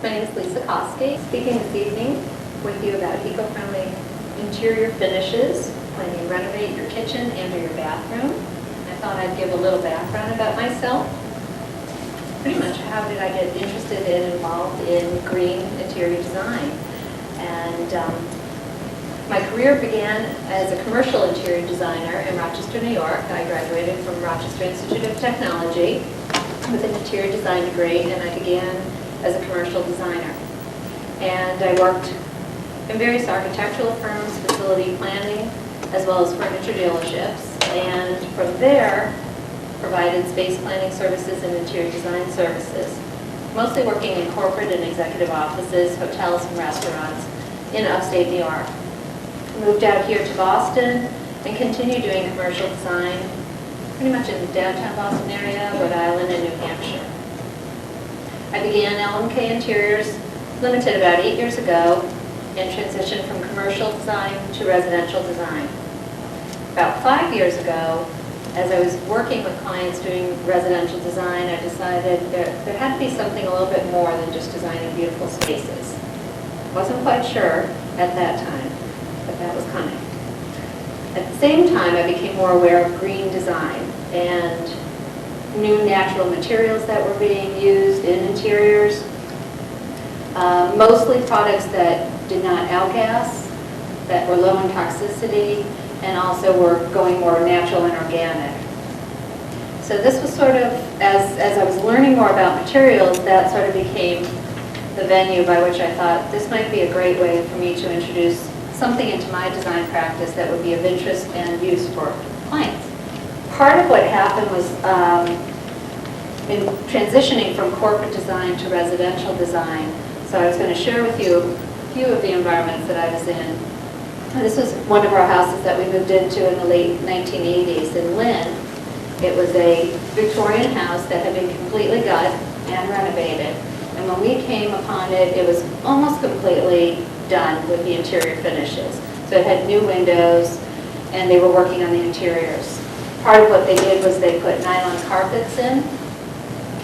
My name is Lisa Kawski, speaking this evening with you about eco-friendly interior finishes when you renovate your kitchen and or your bathroom. I thought I'd give a little background about myself. Pretty much how did I get interested and involved in green interior design. And my career began as a commercial interior designer in Rochester, New York. I graduated from Rochester Institute of Technology with an interior design degree, and I began as a commercial designer. And I worked in various architectural firms, facility planning, as well as furniture dealerships. And from there, provided space planning services and interior design services, mostly working in corporate and executive offices, hotels and restaurants in upstate New York. Moved out here to Boston and continued doing commercial design pretty much in the downtown Boston area, Rhode Island, and New Hampshire. I began LMK Interiors Limited about 8 years ago and transitioned from commercial design to residential design. About 5 years ago, as I was working with clients doing residential design, I decided there had to be something a little bit more than just designing beautiful spaces. Wasn't quite sure at that time, but that was coming. At the same time, I became more aware of green design and new natural materials that were being used in interiors, mostly products that did not outgas, that were low in toxicity, and also were going more natural and organic. So this was sort of, as I was learning more about materials, that sort of became the venue by which I thought this might be a great way for me to introduce something into my design practice that would be of interest and use for clients. Part of what happened was in transitioning from corporate design to residential design. So I was going to share with you a few of the environments that I was in. This was one of our houses that we moved into in the late 1980s in Lynn. It was a Victorian house that had been completely gut and renovated. And when we came upon it, it was almost completely done with the interior finishes. So it had new windows, and they were working on the interiors. Part of what they did was they put nylon carpets in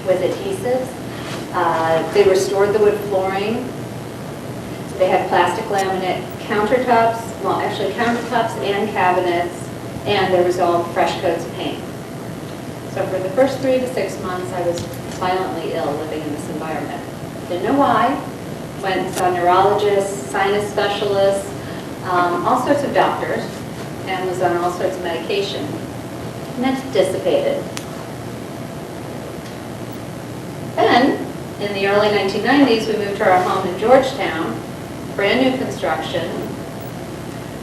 with adhesives. They restored the wood flooring. They had plastic laminate countertops, well actually countertops and cabinets, and there was all fresh coats of paint. So for the first 3 to 6 months I was violently ill living in this environment. Didn't know why. Went and saw neurologists, sinus specialists, all sorts of doctors, and was on all sorts of medication. And that's dissipated. Then, in the early 1990s, we moved to our home in Georgetown, brand new construction.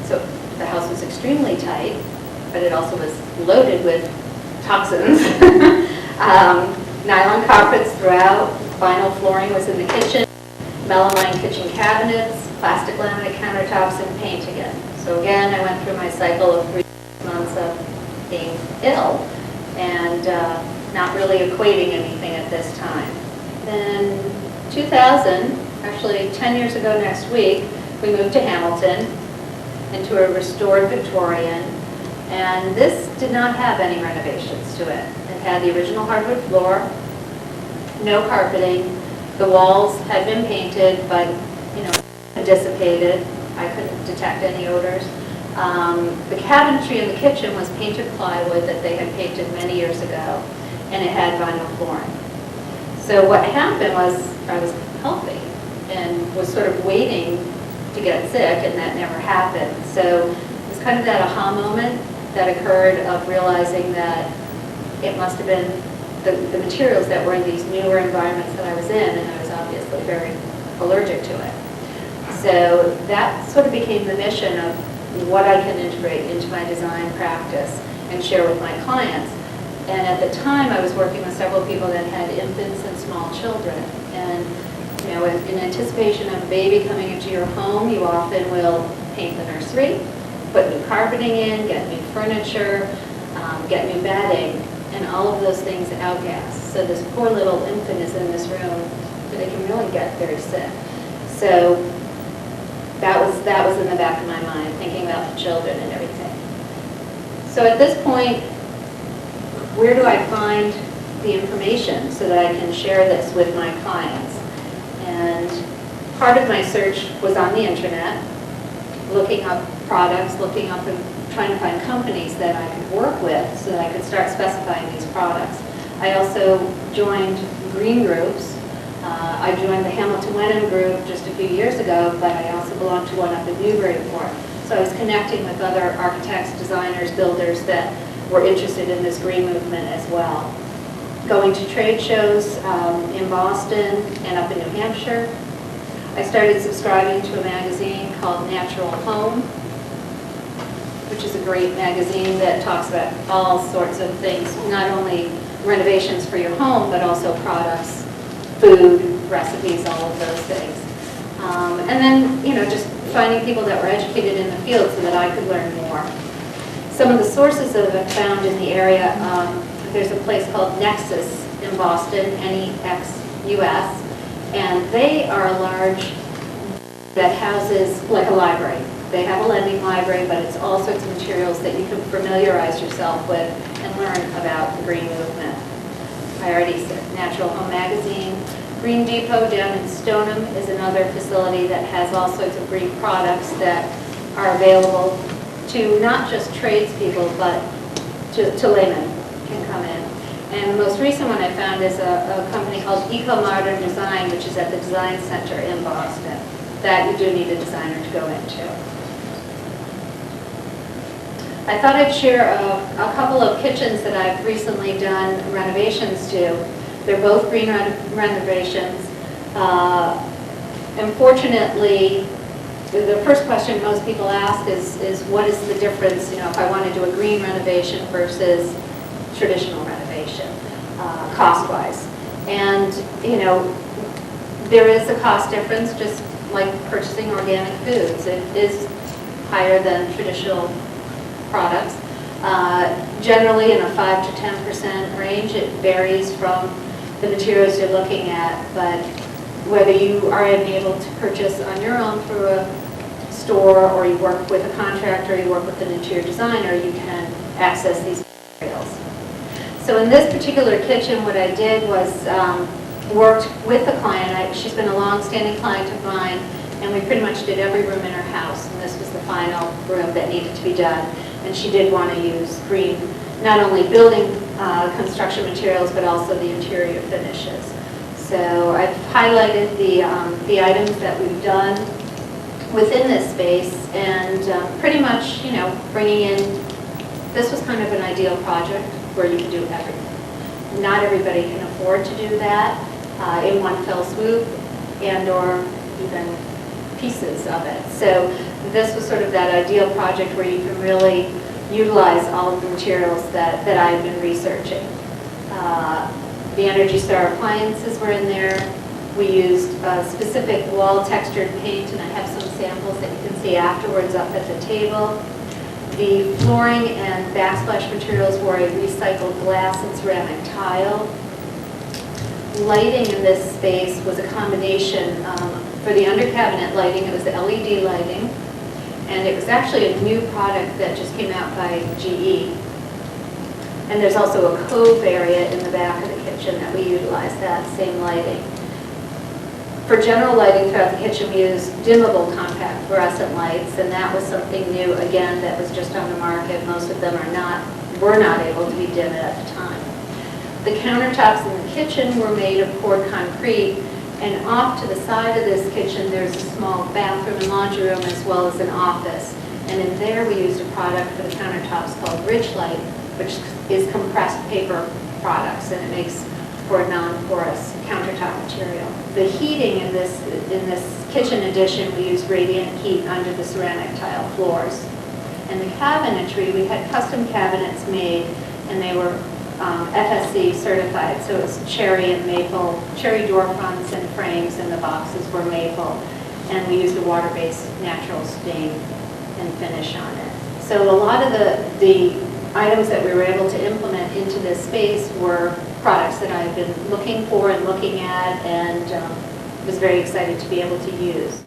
So the house was extremely tight, but it also was loaded with toxins. Nylon carpets throughout, vinyl flooring was in the kitchen, melamine kitchen cabinets, plastic laminate countertops, and paint again. So again, I went through my cycle of 3 months of being ill and not really equating anything at this time. Then 2000, actually 10 years ago next week, we moved to Hamilton into a restored Victorian, and this did not have any renovations to it. It had the original hardwood floor, no carpeting. The walls had been painted, but dissipated. I couldn't detect any odors. The cabinetry in the kitchen was painted plywood that they had painted many years ago, and it had vinyl flooring. So what happened was I was healthy and was sort of waiting to get sick, and that never happened. So it was kind of that aha moment that occurred of realizing that it must have been the materials that were in these newer environments that I was in, and I was obviously very allergic to it. So that sort of became the mission of what I can integrate into my design practice and share with my clients. And at the time, I was working with several people that had infants and small children. And in anticipation of a baby coming into your home, you often will paint the nursery, put new carpeting in, get new furniture, get new bedding, and all of those things outgas. So this poor little infant is in this room, but they can really get very sick. So that was in the back of my mind, thinking about the children and everything. So at this point, where do I find the information so that I can share this with my clients? And Part of my search was on the internet, looking up products, looking up and trying to find companies that I could work with so that I could start specifying these products. I also joined green groups. I joined the Hamilton Wenham group just a few years ago, but I also belong to one up in Newburyport. So I was connecting with other architects, designers, builders that were interested in this green movement as well. Going to trade shows in Boston and up in New Hampshire. I started subscribing to a magazine called Natural Home, which is a great magazine that talks about all sorts of things, not only renovations for your home, but also products, food, recipes, all of those things. And then, just finding people that were educated in the field so that I could learn more. Some of the sources that I've found in the area, there's a place called Nexus in Boston, N-E-X-U-S, and they are a large that houses like a library. They have a lending library, but it's all sorts of materials that you can familiarize yourself with and learn about the green movement. I already said Natural Home Magazine. Green Depot down in Stoneham is another facility that has all sorts of green products that are available to not just tradespeople, but to laymen can come in. And the most recent one I found is a company called Eco Modern Design, which is at the Design Center in Boston, that you do need a designer to go into. I thought I'd share a couple of kitchens that I've recently done renovations to. They're both green renovations. Unfortunately, the first question most people ask is what is the difference, if I want to do a green renovation versus traditional renovation, cost-wise. And, there is a cost difference, just like purchasing organic foods. It is higher than traditional products. Generally in a 5 to 10% range. It varies from the materials you're looking at, but whether you are able to purchase on your own through a store, or you work with a contractor, you work with an interior designer, you can access these materials. So in this particular kitchen, what I did was worked with the client. She's been a long-standing client of mine, and we pretty much did every room in her house, and this was the final room that needed to be done. And she did want to use green, not only building construction materials, but also the interior finishes. So I've highlighted the items that we've done within this space, and pretty much, bringing in, this was kind of an ideal project where you can do everything. Not everybody can afford to do that in one fell swoop, and or even pieces of it. So this was sort of that ideal project where you can really utilize all of the materials that I've been researching. The Energy Star appliances were in there. We used a specific wall textured paint, and I have some samples that you can see afterwards up at the table. The flooring and backsplash materials were a recycled glass and ceramic tile. Lighting in this space was a combination. For the under cabinet lighting, it was LED lighting, and it was actually a new product that just came out by GE. And there's also a cove area in the back of the kitchen that we utilize that same lighting. For general lighting throughout the kitchen, we used dimmable compact fluorescent lights, and that was something new, again, that was just on the market. Most of them were not able to be dimmed at the time. The countertops in the kitchen were made of poured concrete, and off to the side of this kitchen, there's a small bathroom and laundry room as well as an office. And in there, we used a product for the countertops called Rich Light, which is compressed paper products, and it makes for a non-porous countertop material. The heating in this kitchen addition, we used radiant heat under the ceramic tile floors. And the cabinetry, we had custom cabinets made, and they were FSC certified, so it's cherry and maple, cherry door fronts and frames, and the boxes were maple. And we used a water-based natural stain and finish on it. So a lot of the items that we were able to implement into this space were products that I've been looking for and looking at, and was very excited to be able to use.